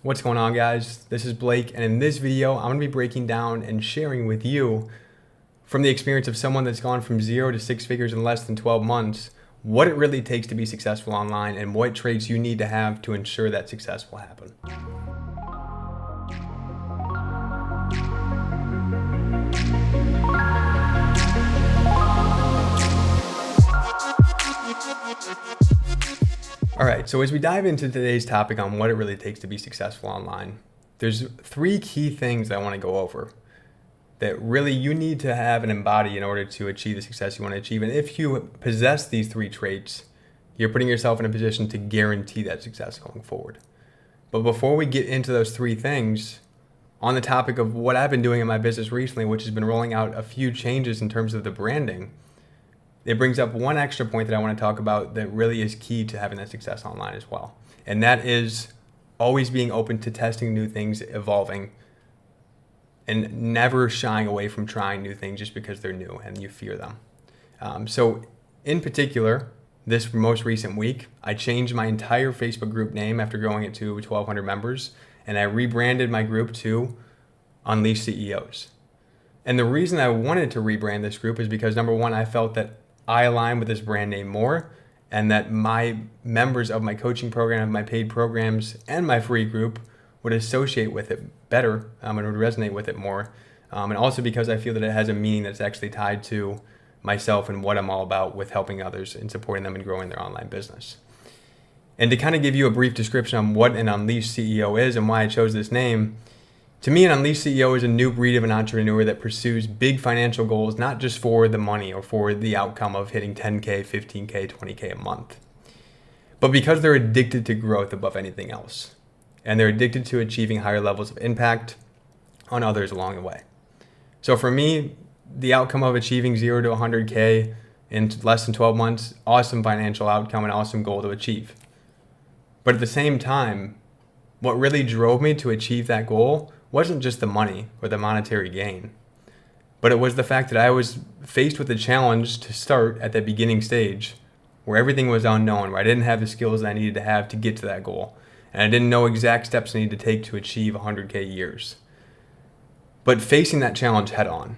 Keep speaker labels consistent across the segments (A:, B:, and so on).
A: What's going on, guys? This is Blake, and in this video, I'm going to be breaking down and sharing with you from the experience of someone that's gone from 0 to 6 figures in less than 12 months, what it really takes to be successful online and what traits you need to have to ensure that success will happen. All right, so as we dive into today's topic on what it really takes to be successful online, there's 3 key things that I want to go over that really you need to have and embody in order to achieve the success you want to achieve. And if you possess these 3 traits, you're putting yourself in a position to guarantee that success going forward. But before we get into those 3 things, on the topic of what I've been doing in my business recently, which has been rolling out a few changes in terms of the branding, it brings up one extra point that I want to talk about that really is key to having that success online as well. And that is always being open to testing new things, evolving, and never shying away from trying new things just because they're new and you fear them. So in particular, this most recent week, I changed my entire Facebook group name after growing it to 1,200 members, and I rebranded my group to Unleash CEOs. And the reason I wanted to rebrand this group is because, number one, I felt that I align with this brand name more, and that my members of my coaching program, my paid programs, and my free group would associate with it better and would resonate with it more. And also because I feel that it has a meaning that's actually tied to myself and what I'm all about with helping others and supporting them and growing their online business. And to kind of give you a brief description on what an Unleashed CEO is and why I chose this name, to me, an Unleashed CEO is a new breed of an entrepreneur that pursues big financial goals, not just for the money or for the outcome of hitting 10K, 15K, 20K a month, but because they're addicted to growth above anything else. And they're addicted to achieving higher levels of impact on others along the way. So for me, the outcome of achieving 0 to 100K in less than 12 months, awesome financial outcome and awesome goal to achieve. But at the same time, what really drove me to achieve that goal wasn't just the money or the monetary gain, but it was the fact that I was faced with the challenge to start at that beginning stage where everything was unknown, where I didn't have the skills that I needed to have to get to that goal. And I didn't know exact steps I needed to take to achieve 100K years. But facing that challenge head on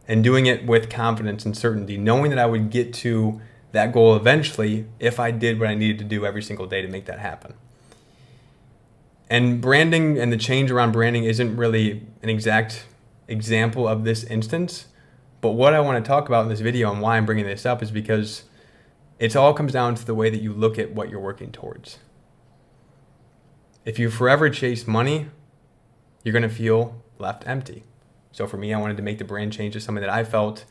A: and doing it with confidence and certainty, knowing that I would get to that goal eventually if I did what I needed to do every single day to make that happen. And branding and the change around branding isn't really an exact example of this instance. But what I want to talk about in this video and why I'm bringing this up is because it all comes down to the way that you look at what you're working towards. If you forever chase money, you're going to feel left empty. So for me, I wanted to make the brand change to something that I felt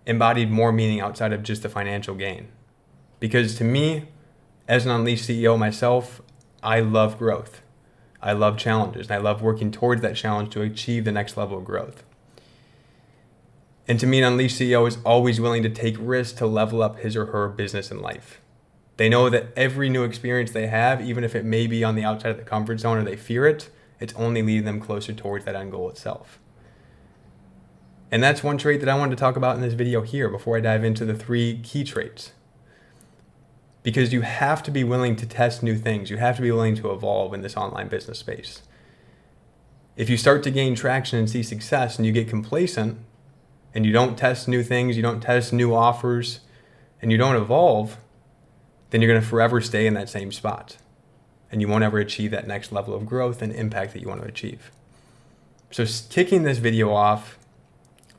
A: embodied more meaning outside of just the financial gain. Because to me, as an Unleashed CEO myself, I love growth. I love challenges, and I love working towards that challenge to achieve the next level of growth. And to me, an Unleashed CEO is always willing to take risks to level up his or her business and life. They know that every new experience they have, even if it may be on the outside of the comfort zone or they fear it, it's only leading them closer towards that end goal itself. And that's one trait that I wanted to talk about in this video here before I dive into the 3 key traits. Because you have to be willing to test new things. You have to be willing to evolve in this online business space. If you start to gain traction and see success and you get complacent and you don't test new things, you don't test new offers, and you don't evolve, then you're going to forever stay in that same spot. And you won't ever achieve that next level of growth and impact that you want to achieve. So kicking this video off,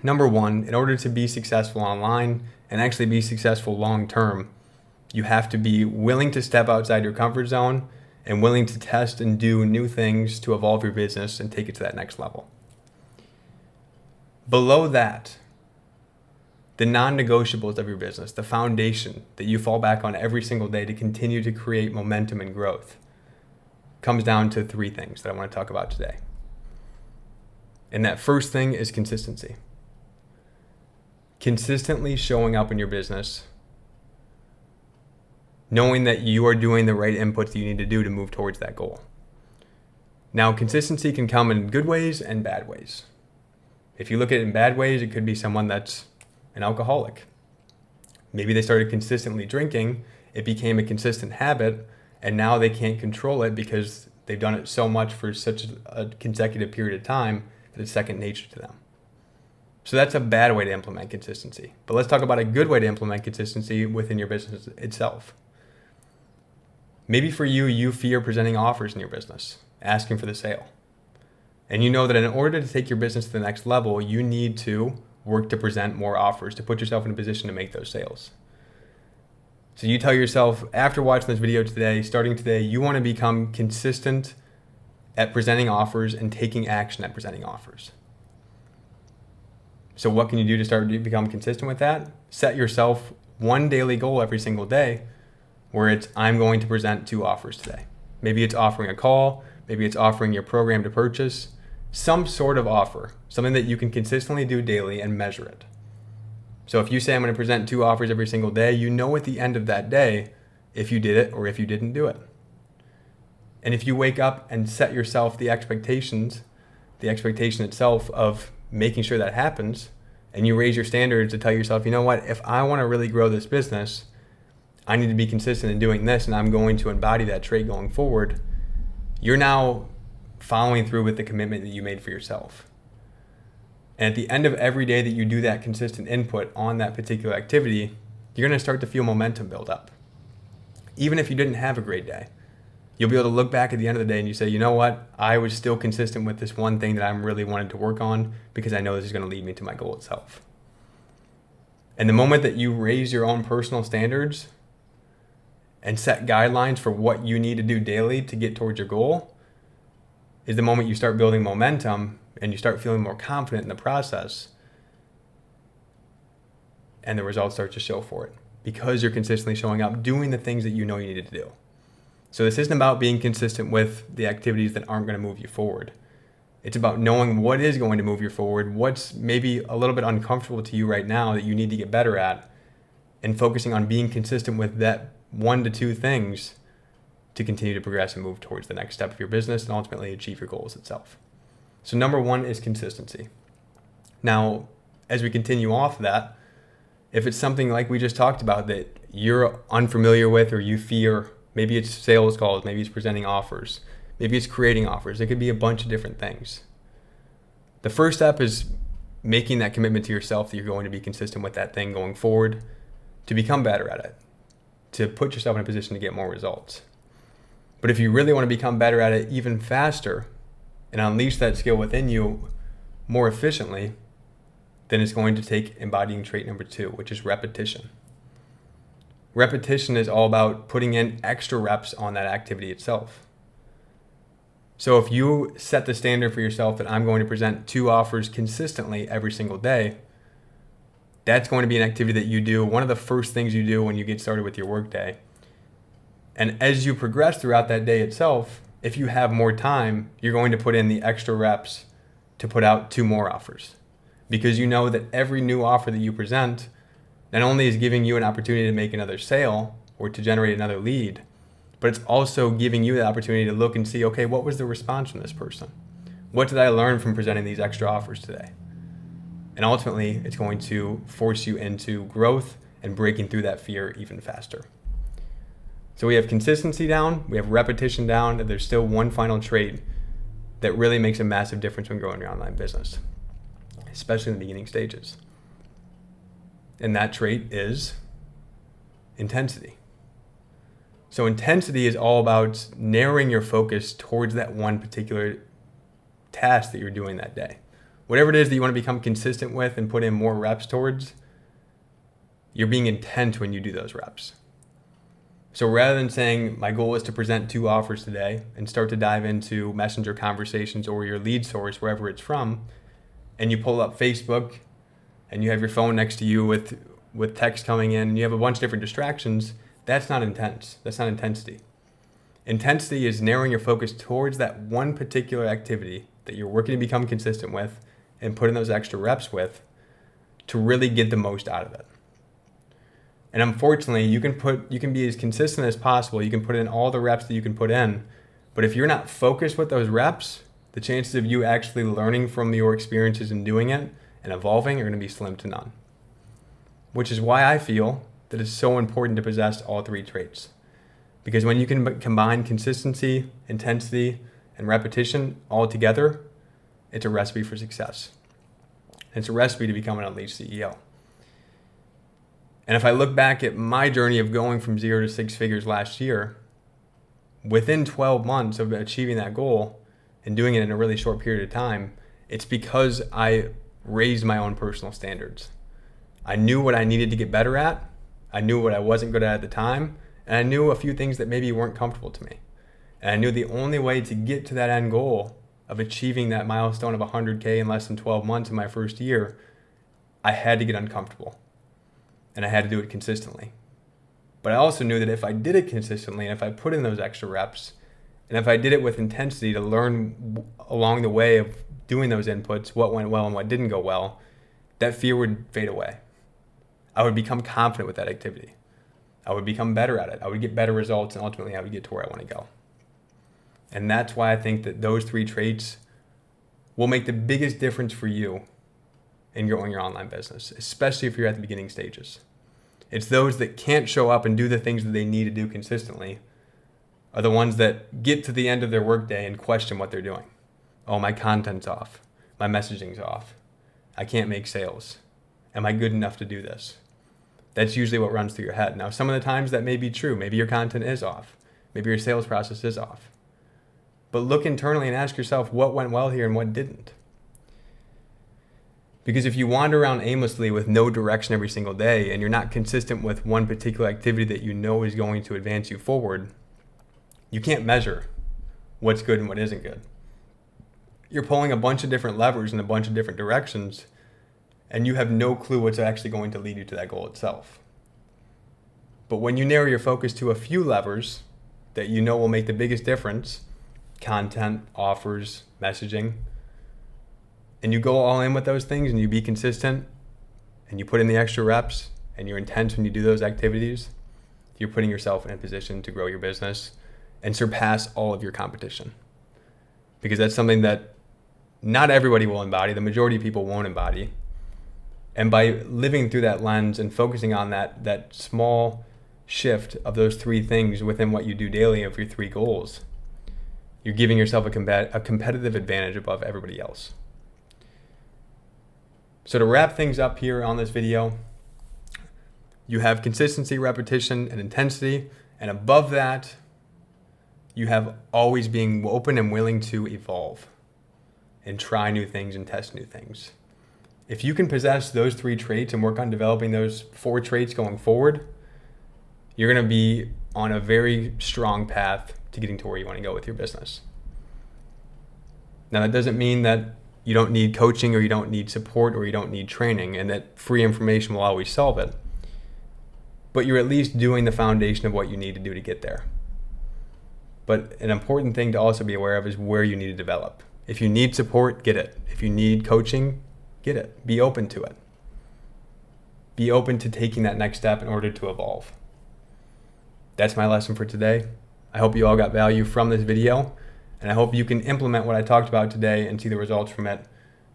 A: number 1, in order to be successful online and actually be successful long term, you have to be willing to step outside your comfort zone and willing to test and do new things to evolve your business and take it to that next level. Below that, the non-negotiables of your business, the foundation that you fall back on every single day to continue to create momentum and growth, comes down to 3 things that I want to talk about today. And that first thing is consistency. Consistently showing up in your business, knowing that you are doing the right inputs that you need to do to move towards that goal. Now, consistency can come in good ways and bad ways. If you look at it in bad ways, it could be someone that's an alcoholic. Maybe they started consistently drinking, it became a consistent habit, and now they can't control it because They've done it so much for such a consecutive period of time that it's second nature to them. So that's a bad way to implement consistency. But let's talk about a good way to implement consistency within your business itself. Maybe for you, you fear presenting offers in your business, asking for the sale. And you know that in order to take your business to the next level, you need to work to present more offers, to put yourself in a position to make those sales. So you tell yourself, after watching this video today, starting today, you want to become consistent at presenting offers and taking action at presenting offers. So what can you do to start to become consistent with that? Set yourself one daily goal every single day where it's, I'm going to present 2 offers today. Maybe it's offering a call, maybe it's offering your program to purchase, some sort of offer, something that you can consistently do daily and measure it. So if you say I'm going to present 2 offers every single day, you know at the end of that day if you did it or if you didn't do it. And if you wake up and set yourself the expectation itself of making sure that happens, and you raise your standards to tell yourself, you know what, if I want to really grow this business, I need to be consistent in doing this, and I'm going to embody that trait going forward, you're now following through with the commitment that you made for yourself. And at the end of every day that you do that consistent input on that particular activity, you're going to start to feel momentum build up. Even if you didn't have a great day, you'll be able to look back at the end of the day and you say, you know what, I was still consistent with this one thing that I'm really wanted to work on because I know this is going to lead me to my goal itself. And the moment that you raise your own personal standards and set guidelines for what you need to do daily to get towards your goal is the moment you start building momentum and you start feeling more confident in the process, and the results start to show for it because you're consistently showing up, doing the things that you know you needed to do. So this isn't about being consistent with the activities that aren't going to move you forward. It's about knowing what is going to move you forward, what's maybe a little bit uncomfortable to you right now that you need to get better at, and focusing on being consistent with that 1 to 2 things to continue to progress and move towards the next step of your business and ultimately achieve your goals itself. So number 1 is consistency. Now, as we continue off of that, if it's something like we just talked about that you're unfamiliar with or you fear, maybe it's sales calls, maybe it's presenting offers, maybe it's creating offers. It could be a bunch of different things. The first step is making that commitment to yourself that you're going to be consistent with that thing going forward, to become better at it, to put yourself in a position to get more results. But if you really want to become better at it even faster and unleash that skill within you more efficiently, then it's going to take embodying trait number 2, which is repetition. Repetition is all about putting in extra reps on that activity itself. So if you set the standard for yourself that I'm going to present 2 offers consistently every single day, that's going to be an activity that you do, one of the first things you do when you get started with your workday. And as you progress throughout that day itself, if you have more time, you're going to put in the extra reps to put out 2 more offers. Because you know that every new offer that you present not only is giving you an opportunity to make another sale or to generate another lead, but it's also giving you the opportunity to look and see, okay, what was the response from this person? What did I learn from presenting these extra offers today? And ultimately, it's going to force you into growth and breaking through that fear even faster. So we have consistency down, we have repetition down, and there's still one final trait that really makes a massive difference when growing your online business, especially in the beginning stages. And that trait is intensity. So intensity is all about narrowing your focus towards that one particular task that you're doing that day. Whatever it is that you want to become consistent with and put in more reps towards, you're being intent when you do those reps. So rather than saying my goal is to present 2 offers today and start to dive into messenger conversations or your lead source, wherever it's from, and you pull up Facebook and you have your phone next to you with text coming in and you have a bunch of different distractions, that's not intense. That's not intensity. Intensity is narrowing your focus towards that one particular activity that you're working to become consistent with and put in those extra reps with to really get the most out of it. And unfortunately, you can be as consistent as possible. You can put in all the reps that you can put in, but if you're not focused with those reps, the chances of you actually learning from your experiences and doing it and evolving are going to be slim to none. Which is why I feel that it's so important to possess all 3 traits. Because when you can combine consistency, intensity, and repetition all together, it's a recipe for success. It's a recipe to become an unleashed CEO. And if I look back at my journey of going from 0 to 6 figures last year, within 12 months of achieving that goal and doing it in a really short period of time, it's because I raised my own personal standards. I knew what I needed to get better at. I knew what I wasn't good at the time. And I knew a few things that maybe weren't comfortable to me. And I knew the only way to get to that end goal of achieving that milestone of 100K in less than 12 months in my first year, I had to get uncomfortable. And I had to do it consistently. But I also knew that if I did it consistently, and if I put in those extra reps, and if I did it with intensity to learn along the way of doing those inputs, what went well and what didn't go well, that fear would fade away. I would become confident with that activity. I would become better at it. I would get better results, and ultimately I would get to where I want to go. And that's why I think that those 3 traits will make the biggest difference for you in growing your online business, especially if you're at the beginning stages. It's those that can't show up and do the things that they need to do consistently are the ones that get to the end of their workday and question what they're doing. Oh, my content's off. My messaging's off. I can't make sales. Am I good enough to do this? That's usually what runs through your head. Now, some of the times that may be true. Maybe your content is off. Maybe your sales process is off. But look internally and ask yourself what went well here and what didn't. Because if you wander around aimlessly with no direction every single day and you're not consistent with one particular activity that you know is going to advance you forward, you can't measure what's good and what isn't good. You're pulling a bunch of different levers in a bunch of different directions, and you have no clue what's actually going to lead you to that goal itself. But when you narrow your focus to a few levers that you know will make the biggest difference, content, offers, messaging, and you go all in with those things and you be consistent and you put in the extra reps and you're intense when you do those activities, you're putting yourself in a position to grow your business and surpass all of your competition. Because that's something that not everybody will embody. The majority of people won't embody. And by living through that lens and focusing on that small shift of those 3 things within what you do daily of your 3 goals, you're giving yourself a competitive advantage above everybody else. So to wrap things up here on this video, you have consistency, repetition, and intensity. And above that, you have always being open and willing to evolve and try new things and test new things. If you can possess those 3 traits and work on developing those 4 traits going forward, you're going to be on a very strong path to getting to where you want to go with your business. Now, that doesn't mean that you don't need coaching or you don't need support or you don't need training and that free information will always solve it. But you're at least doing the foundation of what you need to do to get there. But an important thing to also be aware of is where you need to develop. If you need support, get it. If you need coaching, get it. Be open to it. Be open to taking that next step in order to evolve. That's my lesson for today. I hope you all got value from this video, and I hope you can implement what I talked about today and see the results from it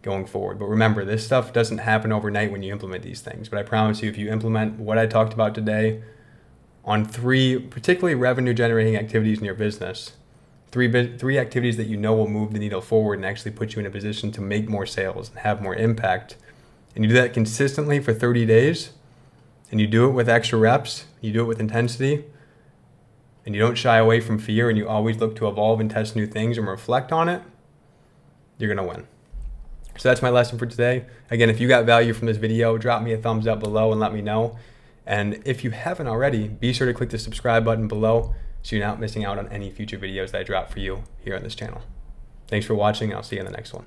A: going forward. But remember, this stuff doesn't happen overnight when you implement these things. But I promise you, if you implement what I talked about today on 3 particularly revenue generating activities in your business, 3 activities that you know will move the needle forward and actually put you in a position to make more sales and have more impact, and you do that consistently for 30 days, and you do it with extra reps, you do it with intensity, and you don't shy away from fear, and you always look to evolve and test new things and reflect on it, you're going to win. So that's my lesson for today. Again, if you got value from this video, drop me a thumbs up below and let me know. And if you haven't already, be sure to click the subscribe button below so you're not missing out on any future videos that I drop for you here on this channel. Thanks for watching, and I'll see you in the next one.